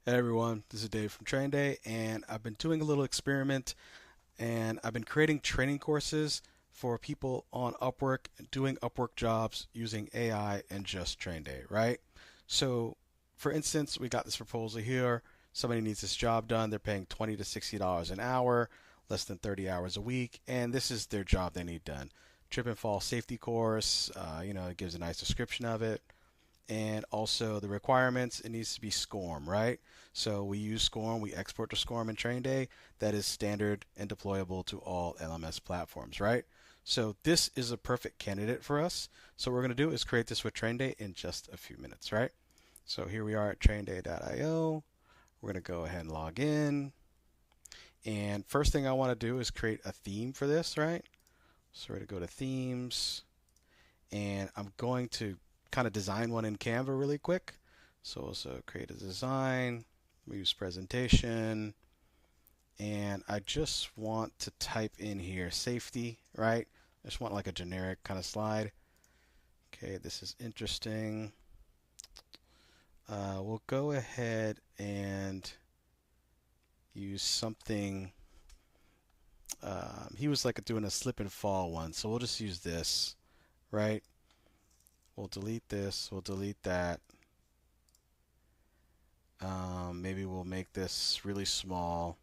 Hey everyone, this is Dave from Train Day, and I've been doing a little experiment, and I've been creating training courses for people on Upwork, doing Upwork jobs using AI and just Train Day, right? So, for instance, we got this proposal here. Somebody needs this job done. They're paying $20 to $60 an hour, less than 30 hours a week, and this is their job they need done. Trip and fall safety course. It gives a nice description of it, and also the requirements, it needs to be SCORM, right? So we use SCORM, we export to SCORM in Train Day. That is standard and deployable to all LMS platforms, right? So this is a perfect candidate for us. So what we're going to do is create this with Train Day in just a few minutes, right? So here we are at trainday.io. We're going to go ahead and log in. And first thing I want to do is create a theme for this, right? So we're going to go to themes, and I'm going to kind of design one in Canva really quick. So also create a design, use presentation, and I just want to type in here safety, right? I just want like a generic kind of slide. Okay, this is interesting. We'll go ahead and use something. He was like doing a slip and fall one, so we'll just use this, right? We'll delete this, we'll delete that. Maybe we'll make this really small,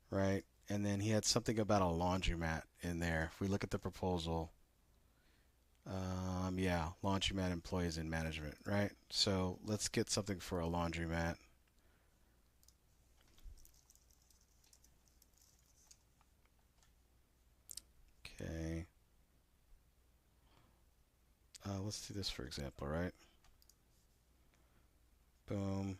right? And then he had something about a laundromat in there. If we look at the proposal, yeah, laundromat employees in management, right? So let's get something for a laundromat. Okay. Let's do this for example, right? Boom.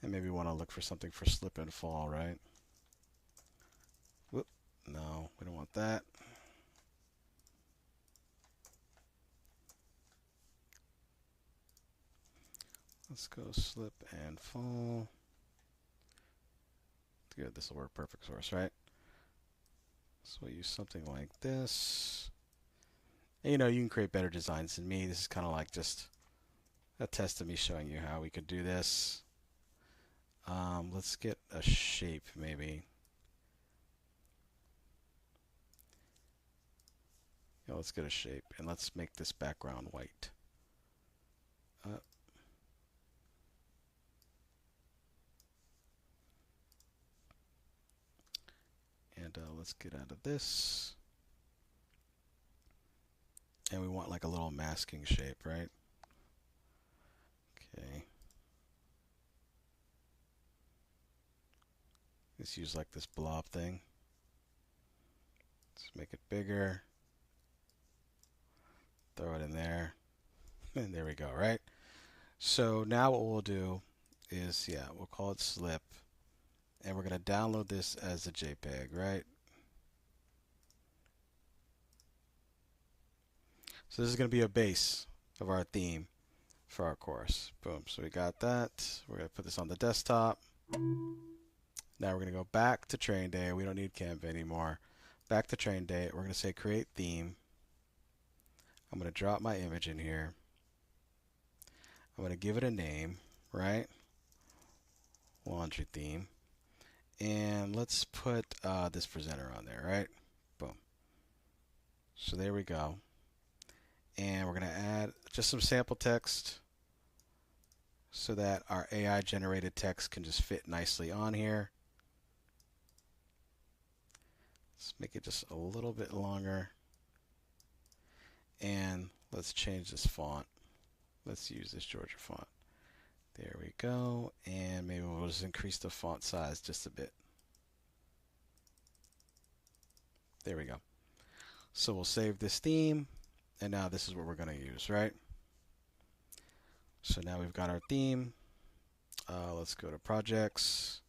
And maybe we want to look for something for slip and fall, right? Whoop. No, we don't want that. Let's go slip and fall. Good, this will work perfect for us, right? So we'll use something like this. And, you can create better designs than me. This is kind of like just a test of me showing you how we could do this. Let's get a shape maybe. Yeah, let's get a shape, and let's make this background white. Uh, and let's get out of this. And we want like a little masking shape, right? Okay. Let's use like this blob thing. Let's make it bigger. Throw it in there. And there we go, right? So now what we'll do is, yeah, we'll call it slip. And we're going to download this as a JPEG, right? So this is going to be a base of our theme for our course. Boom. So we got that. We're going to put this on the desktop. Now we're going to go back to Train Day. We don't need Canva anymore. Back to Train Day. We're going to say create theme. I'm going to drop my image in here. I'm going to give it a name, right? Laundry theme. And let's put this presenter on there, right? Boom. So there we go. And we're going to add just some sample text so that our AI generated text can just fit nicely on here. Let's make it just a little bit longer. And let's change this font. Let's use this Georgia font. There we go. And maybe we'll just increase the font size just a bit. There we go. So we'll save this theme. And now this is what we're going to use, right? So now we've got our theme. Let's go to projects.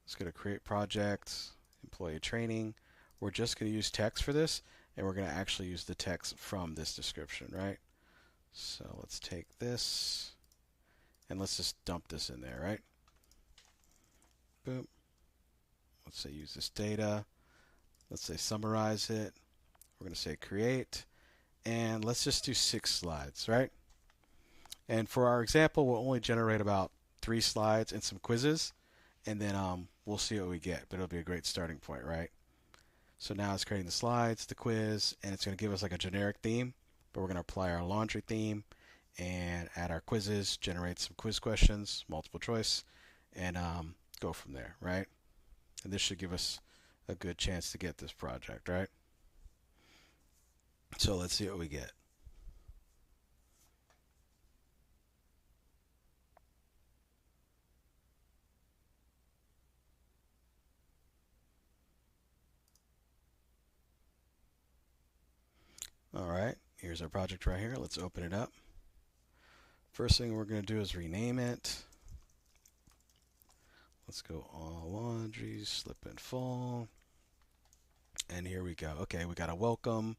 Let's go to create project, employee training. We're just going to use text for this, and we're going to actually use the text from this description, right? So let's take this, and let's just dump this in there, right? Boom. Let's say use this data. Let's say summarize it. We're going to say create, And let's just do 6 slides, right? And for our example, we'll only generate about 3 slides and some quizzes, and then we'll see what we get, but it'll be a great starting point, right? So now it's creating the slides, the quiz, and it's going to give us like a generic theme, but we're going to apply our laundry theme and add our quizzes, generate some quiz questions, multiple choice, and go from there, right? And this should give us a good chance to get this project, right? So let's see what we get. All right, here's our project right here. Let's open it up. First thing we're going to do is rename it. Let's go all laundry, slip and fall. And here we go. Okay, we got a welcome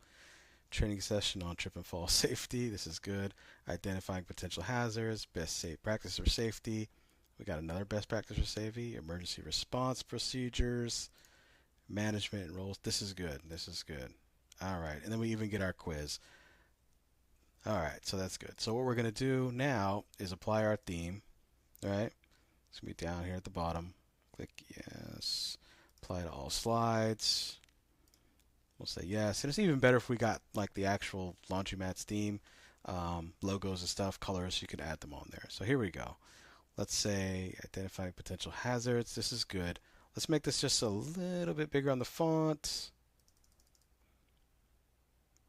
training session on trip and fall safety. This is good. Identifying potential hazards, best safe practice for safety. We got another best practice for safety, emergency response procedures, management and roles. This is good. This is good. All right, and then we even get our quiz. All right, so that's good. So what we're going to do now is apply our theme, all right? It's going to be down here at the bottom. Click yes. Apply to all slides. We'll say yes. And it's even better if we got like the actual laundromat's theme, logos and stuff, colors, you can add them on there. So here we go. Let's say identifying potential hazards. This is good. Let's make this just a little bit bigger on the font.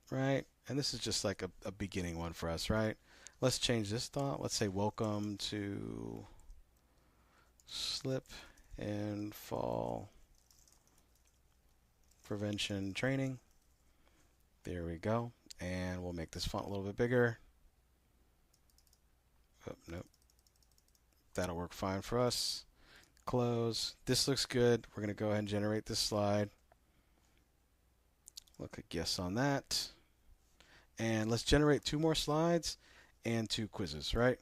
Right? And this is just like a beginning one for us, right? Let's change this font. Let's say welcome to slip and fall prevention training. There we go. And we'll make this font a little bit bigger. Oh, nope. That'll work fine for us. Close. This looks good. We're going to go ahead and generate this slide. We'll click yes on that. And let's generate 2 more slides and 2 quizzes, right?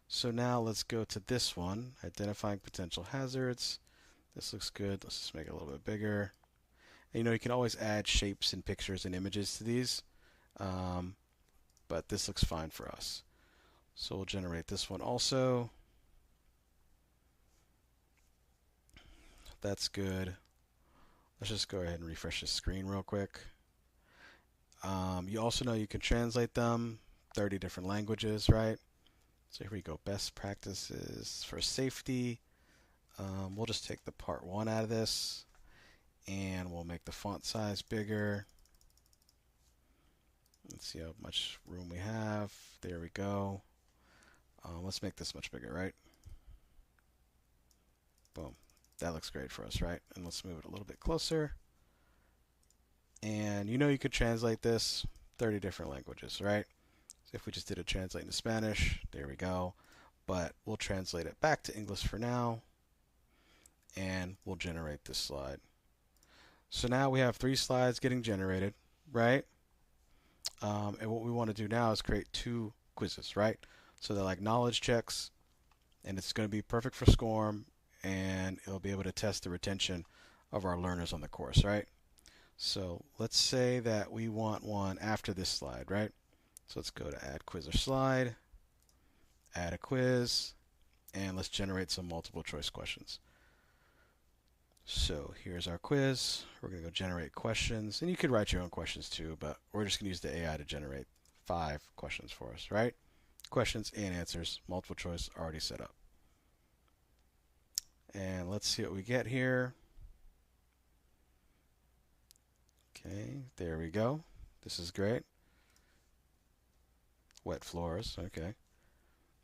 So now let's go to this one, identifying potential hazards. This looks good. Let's just make it a little bit bigger. And, you know, you can always add shapes and pictures and images to these, but this looks fine for us. So we'll generate this one also. That's good. Let's just go ahead and refresh the screen real quick. You also know you can translate them 30 different languages, right? So here we go, best practices for safety. We'll just take the part 1 out of this and we'll make the font size bigger. Let's see how much room we have. There we go. Let's make this much bigger, right? Boom. That looks great for us, right? And let's move it a little bit closer. And you know you could translate this 30 different languages, right? So if we just did a translate into Spanish, there we go. But we'll translate it back to English for now. And we'll generate this slide. So now we have 3 slides getting generated, right? And what we want to do now is create 2 quizzes, right? So they're like knowledge checks, and it's going to be perfect for SCORM, and it'll be able to test the retention of our learners on the course, right? So let's say that we want one after this slide, right? So let's go to add quiz or slide, add a quiz, and let's generate some multiple choice questions. So here's our quiz. We're going to go generate questions, and you could write your own questions too, but we're just going to use the AI to generate 5 questions for us, right? Questions and answers, multiple choice already set up. And let's see what we get here. Okay, there we go. This is great. Wet floors, okay.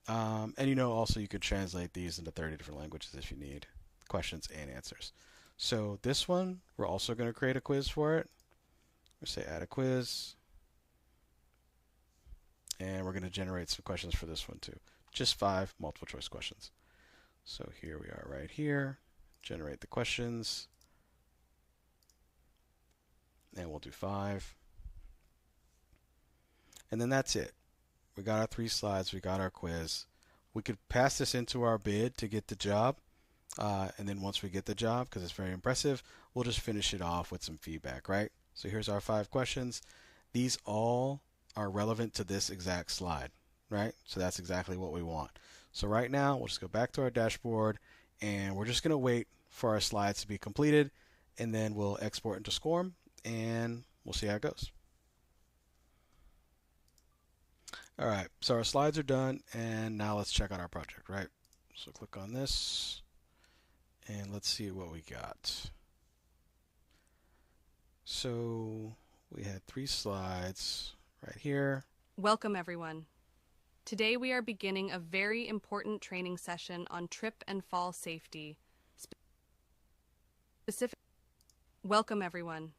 And you know also you could translate these into 30 different languages if you need questions and answers. So this one, we're also going to create a quiz for it. We'll say add a quiz. And we're going to generate some questions for this one too. Just 5 multiple choice questions. So here we are right here. Generate the questions. And we'll do 5. And then that's it. We got our 3 slides. We got our quiz. We could pass this into our bid to get the job. And then once we get the job, because it's very impressive, we'll just finish it off with some feedback, right? So here's our 5 questions. these all are relevant to this exact slide, right? So that's exactly what we want. So right now, we'll just go back to our dashboard, and we're just going to wait for our slides to be completed, and then we'll export into SCORM, and we'll see how it goes. All right, so our slides are done, and now let's check out our project, right? So click on this, and let's see what we got. So we had 3 slides right here. Welcome, everyone. Today we are beginning a very important training session on trip and fall safety. Welcome, everyone.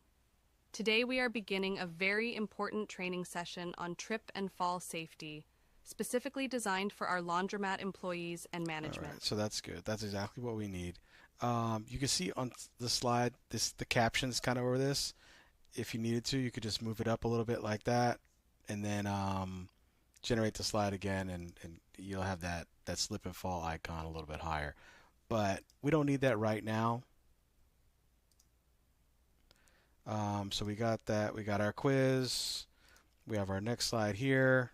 Today we are beginning a very important training session on trip and fall safety, specifically designed for our laundromat employees and management. All right, so that's good. That's exactly what we need. You can see on the slide the captions kind of over this. If you needed to, you could just move it up a little bit like that, and then generate the slide again, and you'll have that slip and fall icon a little bit higher. But we don't need that right now. So we got that. We got our quiz. We have our next slide here.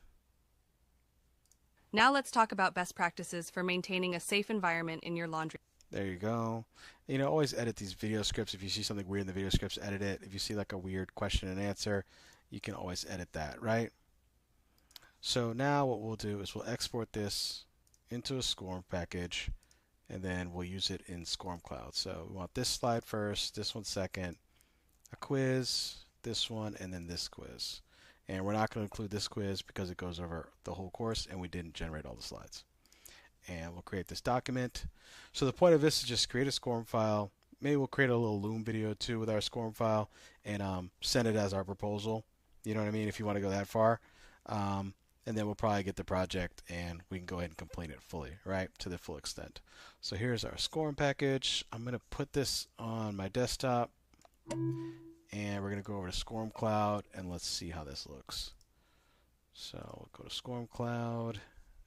Now let's talk about best practices for maintaining a safe environment in your laundry. There you go. You know, always edit these video scripts. If you see something weird in the video scripts, edit it. If you see like a weird question and answer, you can always edit that, right? So now what we'll do is we'll export this into a SCORM package, and then we'll use it in SCORM Cloud. So we want this slide first, this one second, a quiz, this one, and then this quiz. And we're not going to include this quiz because it goes over the whole course and we didn't generate all the slides. And we'll create this document. So the point of this is just create a SCORM file. Maybe we'll create a little Loom video too with our SCORM file and send it as our proposal. You know what I mean? If you want to go that far. And then we'll probably get the project and we can go ahead and complete it fully, right? To the full extent. So here's our SCORM package. I'm going to put this on my desktop. And we're going to go over to SCORM Cloud and let's see how this looks. So we'll go to SCORM Cloud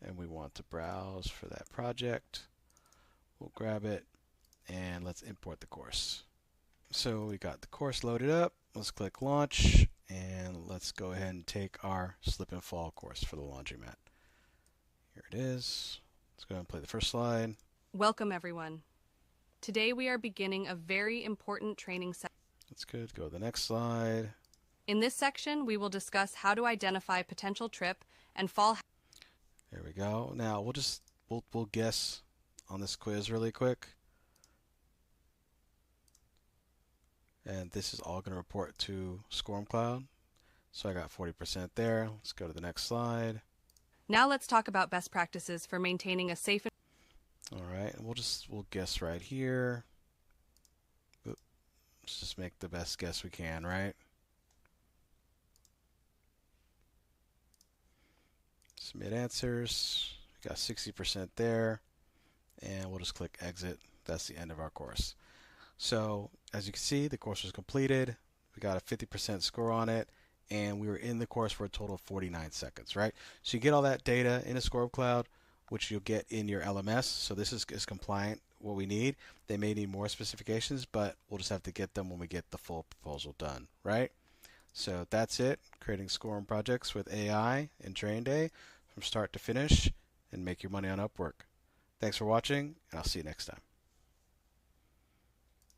and we want to browse for that project. We'll grab it and let's import the course. So we got the course loaded up. Let's click launch and let's go ahead and take our slip and fall course for the laundromat. Here it is. Let's go ahead and play the first slide. Welcome, everyone. Today we are beginning a very important training session. That's good. Go to the next slide. In this section, we will discuss how to identify potential trip and fall. There we go. Now we'll guess on this quiz really quick. And this is all going to report to SCORM Cloud. So I got 40% there. Let's go to the next slide. Now let's talk about best practices for maintaining a safe. All right, and we'll guess right here. Let's just make the best guess we can, right? Submit answers. We got 60% there. And we'll just click exit. That's the end of our course. So as you can see, the course was completed. We got a 50% score on it. And we were in the course for a total of 49 seconds, right? So you get all that data in a SCORM Cloud, which you'll get in your LMS. So this is compliant, what we need. They may need more specifications, but we'll just have to get them when we get the full proposal done, right? So that's it, creating SCORM projects with AI in Train Day from start to finish and make your money on Upwork. Thanks for watching, and I'll see you next time.